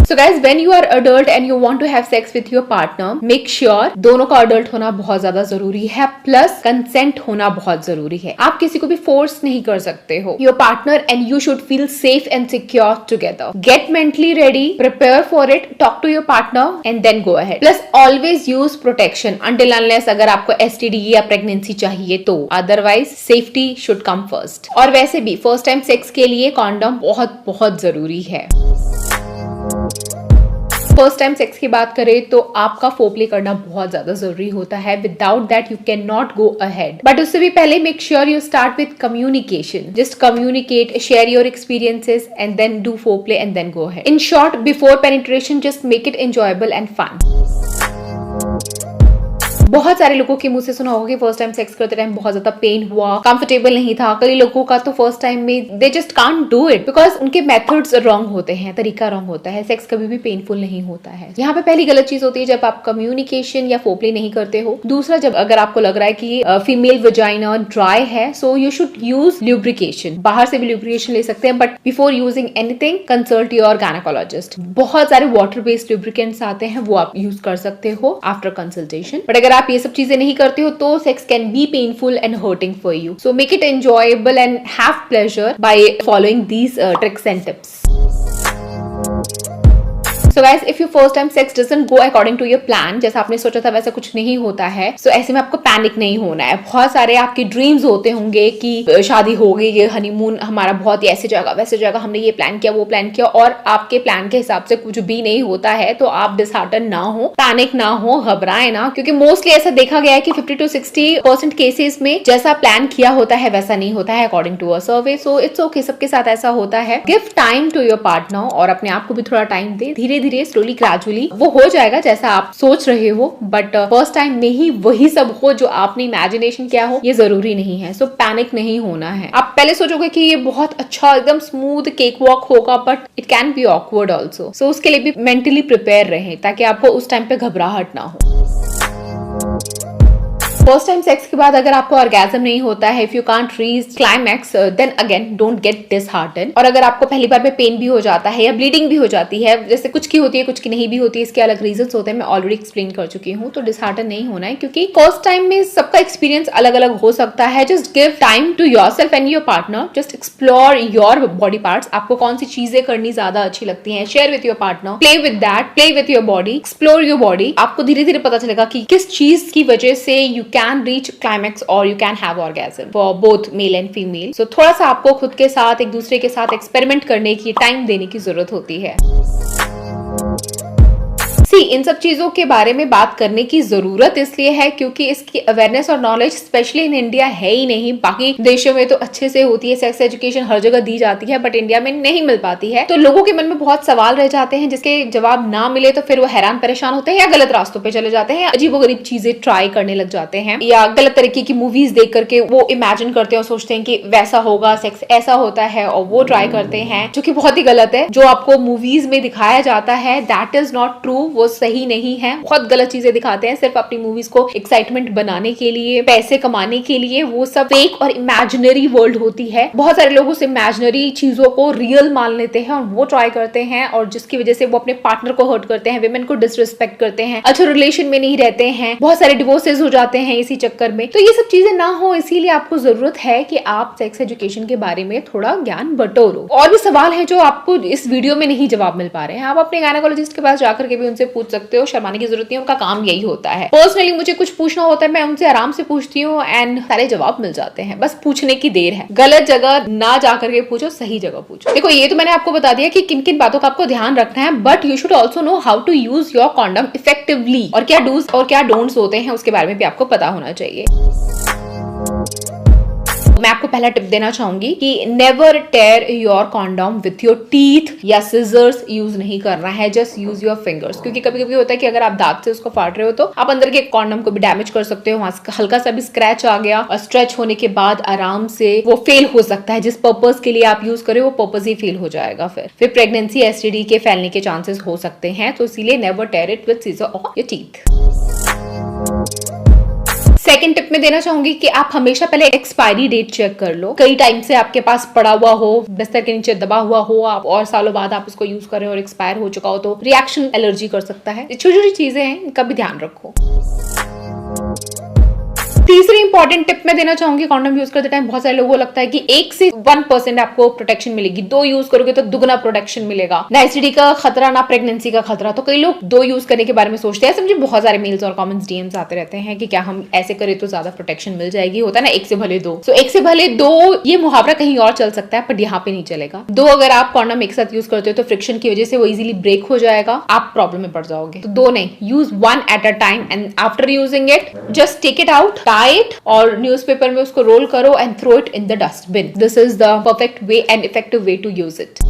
So guys, when you are adult and you want to have sex with your partner, make sure दोनों का adult होना बहुत ज्यादा जरूरी है, प्लस कंसेंट होना बहुत जरूरी है। आप किसी को भी फोर्स नहीं कर सकते हो your partner and you should feel safe and secure together. Get mentally ready, prepare for it, talk to your partner and then go ahead. Plus always use protection until unless अगर आपको STD या pregnancy चाहिए तो, otherwise safety should come first. और वैसे भी first time sex के लिए कॉन्डम बहुत बहुत जरूरी है। फर्स्ट टाइम सेक्स की बात करें तो आपका फोरप्ले करना बहुत ज्यादा जरूरी होता है, without that you can not go ahead. But उससे भी पहले make sure you start with communication. Just communicate, share your experiences and then do foreplay and then go ahead. In short, before penetration just make it enjoyable and fun. बहुत सारे लोगों के मुंह से सुना होगा कि फर्स्ट टाइम सेक्स करते टाइम बहुत ज्यादा पेन हुआ, कंफर्टेबल नहीं था। कई लोगों का तो फर्स्ट टाइम में they just can't do it because उनके मेथड्स रॉन्ग होते हैं, तरीका रॉन्ग होता है। सेक्स कभी भी पेनफुल नहीं होता है। यहाँ पे पहली गलत चीज होती है जब आप कम्युनिकेशन या फोरप्ले नहीं करते हो। दूसरा, जब अगर आपको लग रहा है कि फीमेल वजाइना ड्राई है, so you should use lubrication. बाहर से भी ल्यूब्रिकेशन ले सकते हैं, but before using anything consult your gynaecologist. बहुत सारे वाटर बेस्ड ल्यूब्रिकेंट्स आते हैं, वो आप यूज कर सकते हो आफ्टर कंसल्टेशन। बट अगर आप ये सब चीजें नहीं करते हो तो sex can be painful and hurting for you. So make it enjoyable and have pleasure by following these tricks and tips. So guys, if your first time sex doesn't go according to your plan, जैसा आपने सोचा था वैसा कुछ नहीं होता है, so ऐसे में आपको पैनिक नहीं होना है। बहुत सारे आपके ड्रीम्स होते होंगे कि शादी हो गई, ये हनीमून हमारा बहुत ही ऐसे जाएगा वैसे जाएगा, हमने ये प्लान किया वो प्लान किया, और आपके प्लान के हिसाब से कुछ भी नहीं होता है, तो आप डिसहार्टन ना हो, पैनिक ना हो, घबराए ना, क्योंकि मोस्टली ऐसा देखा गया है कि 50 to 60% केसेस में जैसा प्लान किया होता है वैसा नहीं होता है according to a survey. So it's okay, सबके साथ ऐसा होता है। Give time to your partner और अपने आप को भी थोड़ा टाइम दे। धीरे धीरे स्लोली ग्रेजुअली वो हो जाएगा जैसा आप सोच रहे हो, बट फर्स्ट टाइम में ही वही सब हो जो आपने इमेजिनेशन किया हो, ये जरूरी नहीं है। सो पैनिक नहीं होना है। आप पहले सोचोगे कि ये बहुत अच्छा एकदम स्मूथ केक वॉक होगा, but it can be awkward also. So उसके लिए भी मेंटली प्रिपेयर रहे ताकि आपको उस टाइम पे घबराहट ना हो। फर्स्ट टाइम सेक्स के बाद अगर आपको ऑर्गेज्म नहीं होता है, if you can't reach climax, then again don't get disheartened. और अगर आपको पहली बार में पेन भी हो जाता है या ब्लीडिंग भी हो जाती है, जैसे कुछ की होती है कुछ की नहीं भी होती है, इसके अलग रीजंस होते हैं, मैं ऑलरेडी एक्सप्लेन कर चुकी हूँ, तो डिसहार्टेंड नहीं होना है क्योंकि फर्स्ट टाइम में सबका एक्सपीरियंस अलग अलग हो सकता है। Just give time to yourself and your partner, just explore your body parts. आपको कौन सी चीजें करनी ज्यादा अच्छी लगती हैं, share with your partner, play with that, play with your body, explore your body. आपको धीरे धीरे पता चलेगा कि किस चीज की वजह से you can reach climax or you can have orgasm for both male and female. So थोड़ा सा आपको खुद के साथ एक दूसरे के साथ एक्सपेरिमेंट करने की, टाइम देने की जरूरत होती है। इन सब चीजों के बारे में बात करने की जरूरत इसलिए है क्योंकि इसकी अवेयरनेस और नॉलेज स्पेशली इन इंडिया है ही नहीं। बाकी देशों में तो अच्छे से होती है, सेक्स एजुकेशन हर जगह दी जाती है, बट इंडिया में नहीं मिल पाती है। तो लोगों के मन में बहुत सवाल रह जाते हैं जिसके जवाब ना मिले तो फिर वो हैरान परेशान होते हैं या गलत रास्तों पे चले जाते हैं, अजीबोगरीब चीजें ट्राई करने लग जाते हैं, या गलत तरीके की मूवीज देख करके वो इमेजिन करते हैं और सोचते हैं कि वैसा होगा, सेक्स ऐसा होता है, और वो ट्राई करते हैं, जो कि बहुत ही गलत है। जो आपको मूवीज में दिखाया जाता है दैट इज नॉट ट्रू, वो सही नहीं है। बहुत गलत चीजें दिखाते हैं सिर्फ अपनी मूवीज को एक्साइटमेंट बनाने के लिए, पैसे कमाने के लिए। वो सब फेक और इमेजिनरी वर्ल्ड होती है। बहुत सारे लोग उस इमेजिनरी चीजों को रियल मान लेते हैं और वो ट्राई करते हैं, और जिसकी वजह से वो अपने पार्टनर को हर्ट करते हैं, विमेन को डिसरिस्पेक्ट करते हैं, अच्छे रिलेशन में नहीं रहते हैं, बहुत सारे डिवोर्सेस हो जाते हैं इसी चक्कर में। तो ये सब चीजें ना हो, इसीलिए आपको जरूरत है कि आप सेक्स एजुकेशन के बारे में थोड़ा ज्ञान बटोरो। और भी सवाल है जो आपको इस वीडियो में नहीं जवाब मिल पा रहे हैं, आप अपने गायनेकोलॉजिस्ट के पास जाकर के भी उनसे पूछ सकते हो। शर्माने की जरूरत नहीं, उनका काम यही होता है। पर्सनली मुझे कुछ पूछना होता है, मैं उनसे आराम से पूछती हूँ एंड सारे जवाब मिल जाते हैं। बस पूछने की देर है। गलत जगह ना जाकर के पूछो, सही जगह पूछो। देखो, ये तो मैंने आपको बता दिया कि किन किन बातों का आपको ध्यान रखना है, but you should also know how to use your condom effectively, और क्या डूज और क्या डोंट्स होते हैं उसके बारे में भी आपको पता होना चाहिए। मैं आपको पहला टिप देना चाहूंगी कि never tear your condom with your teeth या सिजर्स यूज नहीं करना है, जस्ट यूज योर फिंगर्स। क्योंकि कभी कभी होता है कि अगर आप दांत से उसको फाड़ रहे हो तो आप अंदर के कॉन्डम को भी डैमेज कर सकते हो। वहां हल्का सा भी स्क्रैच आ गया और स्ट्रेच होने के बाद आराम से वो फेल हो सकता है। जिस पर्पज के लिए आप यूज करें वो पर्पज ही फेल हो जाएगा। फिर प्रेगनेंसी, STD के फैलने के चांसेस हो सकते हैं। तो इसीलिए never tear it with scissor और योर टीथ। सेकंड टिप में देना चाहूंगी कि आप हमेशा पहले एक्सपायरी डेट चेक कर लो। कई टाइम से आपके पास पड़ा हुआ हो, बिस्तर के नीचे दबा हुआ हो आप, और सालों बाद आप उसको यूज कर रहे हो और एक्सपायर हो चुका हो, तो रिएक्शन एलर्जी कर सकता है। छोटी छोटी चीजें हैं, इनका भी ध्यान रखो। तीसरी इंपॉर्टेंट टिप मैं देना चाहूंगी, कॉन्डम यूज करते टाइम बहुत सारे लोगों को लगता है कि 1 से 1% आपको प्रोटेक्शन मिलेगी, 2 यूज करोगे तो दुगना प्रोटेक्शन मिलेगा, ना एसटीडी का खतरा ना प्रेगनेंसी का खतरा। तो कई लोग 2 यूज करने के बारे में सोचते हैं। मुझे बहुत सारे मेल्स और कमेंट्स डीएम्स आते रहते हैं कि क्या हम ऐसे करें तो ज्यादा प्रोटेक्शन मिल जाएगी। होता है ना 1 से भले 2, तो 1 से भले 2 ये मुहावरा कहीं और चल सकता है, बट यहाँ पे नहीं चलेगा। 2 अगर आप कॉन्डम एक साथ यूज करते हो तो फ्रिक्शन की वजह से वो इजीली ब्रेक हो जाएगा, आप प्रॉब्लम में पड़ जाओगे। तो 2 नहीं, use 1 at a time and after using it just take it out, tie it और न्यूज़पेपर में उसको रोल करो and throw it in the dustbin. This is the perfect way and effective way to use it.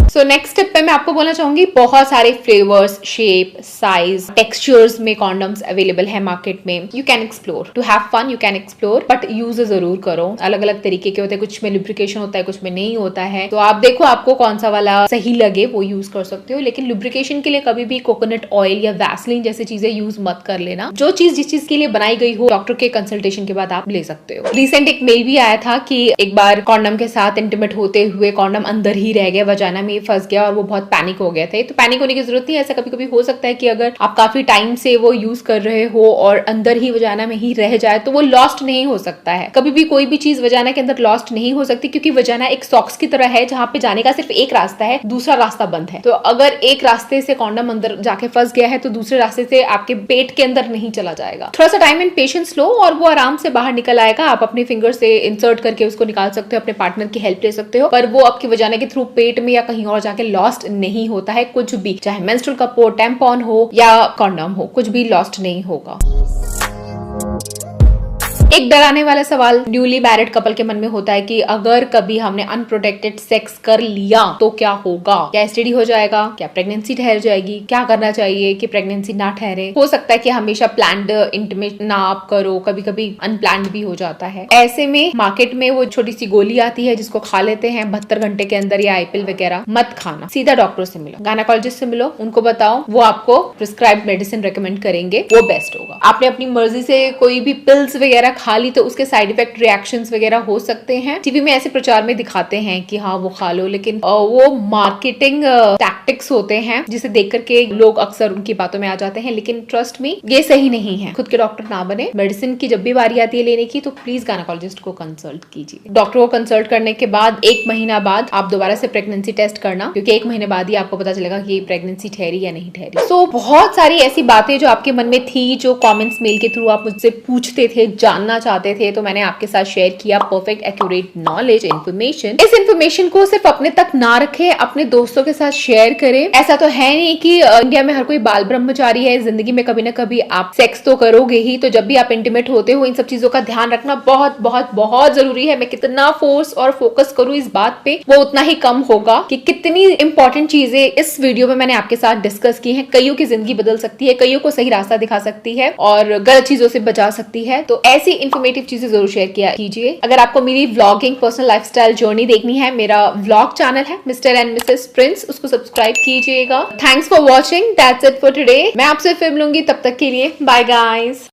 So next step पे मैं आपको बोलना चाहूंगी, बहुत सारे फ्लेवर्स, शेप, साइज, टेक्सचर्स में कॉन्डम्स अवेलेबल है मार्केट में। You can explore, to have fun you can explore, but use जरूर करो। अलग अलग तरीके के होते हैं, कुछ में लुब्रिकेशन होता है, कुछ में नहीं होता है। तो आप देखो आपको कौन सा वाला सही लगे वो यूज कर सकते हो। लेकिन लुब्रिकेशन के लिए कभी भी कोकोनट ऑयल या वैसलीन जैसी चीजें यूज मत कर लेना। जो चीज जिस चीज के लिए बनाई गई हो, डॉक्टर के कंसल्टेशन के बाद आप ले सकते हो। रिसेंट एक मेल भी आया था कि एक बार कॉन्डम के साथ इंटीमेट होते हुए कॉन्डम अंदर ही रह गया, वजाना में फंस गया और वो बहुत पैनिक हो गया था। तो पैनिक होने की जरूरत नहीं है। ऐसा कभी कभी हो सकता है कि अगर आप काफी टाइम से वो यूज कर रहे हो और अंदर ही वजाना में ही रह जाए तो वो लॉस्ट नहीं हो सकता है। कभी भी कोई भी चीज वजाना के अंदर लॉस्ट नहीं हो सकती, क्योंकि वजाना एक सॉक्स की तरह है जहां पे जाने का सिर्फ एक रास्ता है, दूसरा रास्ता बंद है। तो अगर एक रास्ते से कॉन्डम अंदर जाके फंस गया है तो दूसरे रास्ते से आपके पेट के अंदर नहीं चला जाएगा। थोड़ा सा टाइम एंड पेशेंस लो और वो आराम से बाहर निकल आएगा। आप अपने फिंगर से इंसर्ट करके उसको निकाल सकते हो, अपने पार्टनर की हेल्प ले सकते हो, पर वो आपकी वजाना के थ्रू पेट में या कहीं और जाके लॉस्ट नहीं होता है। कुछ भी, चाहे मेंस्ट्रुअल कप हो, टैम्पॉन हो या कॉन्डम हो, कुछ भी लॉस्ट नहीं होगा। एक डराने वाला सवाल न्यूली मैरिड कपल के मन में होता है कि अगर कभी हमने अनप्रोटेक्टेड सेक्स कर लिया तो क्या होगा, क्या एसटीडी हो जाएगा, क्या प्रेगनेंसी ठहर जाएगी, क्या करना चाहिए कि प्रेगनेंसी ना ठहरे। हो सकता है कि हमेशा प्लान्ड इंटीमेट ना आप करो, कभी कभी अनप्लान्ड भी हो जाता है। ऐसे में मार्केट में वो छोटी सी गोली आती है जिसको खा लेते हैं 72 घंटे के अंदर या आईपिल वगैरह, मत खाना। सीधा डॉक्टर से मिलो, गायनेकोलॉजिस्ट से मिलो, उनको बताओ, वो आपको प्रिस्क्राइब्ड मेडिसिन रेकमेंड करेंगे, वो बेस्ट होगा। आपने अपनी मर्जी से कोई भी पिल्स वगैरह खा ली तो उसके साइड इफेक्ट रिएक्शंस वगैरह हो सकते हैं। टीवी में ऐसे प्रचार में दिखाते हैं कि हाँ वो खा लो, लेकिन वो मार्केटिंग टैक्टिक्स होते हैं जिसे देख करके लोग अक्सर उनकी बातों में आ जाते हैं। लेकिन ट्रस्ट मी, ये सही नहीं है। खुद के डॉक्टर ना बने। मेडिसिन की जब भी बारी आती है लेने की तो प्लीज गायनेकोलॉजिस्ट को कंसल्ट कीजिए। डॉक्टर को कंसल्ट करने के बाद 1 महीना बाद आप दोबारा से प्रेगनेंसी टेस्ट करना, क्योंकि 1 महीने बाद ही आपको पता चलेगा कि प्रेगनेंसी ठहरी या नहीं ठहरी। सो बहुत सारी ऐसी बातें जो आपके मन में थी, जो कॉमेंट्स मेल के थ्रू आप मुझसे पूछते थे, जानना चाहते थे, तो मैंने आपके साथ शेयर किया परफेक्ट एक्यूरेट नॉलेज इन्फॉर्मेशन। इस इन्फॉर्मेशन को सिर्फ अपने तक ना रखें, अपने दोस्तों के साथ शेयर करें। ऐसा तो है नहीं कि इंडिया में हर कोई बाल ब्रह्मचारी है। जिंदगी में कभी ना कभी आप सेक्स तो करोगे ही, तो जब भी आप इंटीमेट होते हो इन सब चीजों का ध्यान रखना बहुत बहुत बहुत जरूरी है। मैं कितना फोर्स और फोकस करूं इस बात पे, वो उतना ही कम होगा कि कितनी इंपॉर्टेंट चीजें इस वीडियो में मैंने आपके साथ डिस्कस की हैं। कईयों की जिंदगी बदल सकती है, कईयों को सही रास्ता दिखा सकती है और गलत चीजों से बचा सकती है। तो ऐसी इंफॉर्मेटिव चीजें जरूर शेयर किया कीजिए। अगर आपको मेरी व्लॉगिंग पर्सनल लाइफस्टाइल जर्नी देखनी है, मेरा व्लॉग चैनल है मिस्टर एंड मिसेस प्रिंस, उसको सब्सक्राइब कीजिएगा। Thanks for watching, that's it for today. मैं आपसे फिर मिलूंगी, तब तक के लिए बाय गाइस।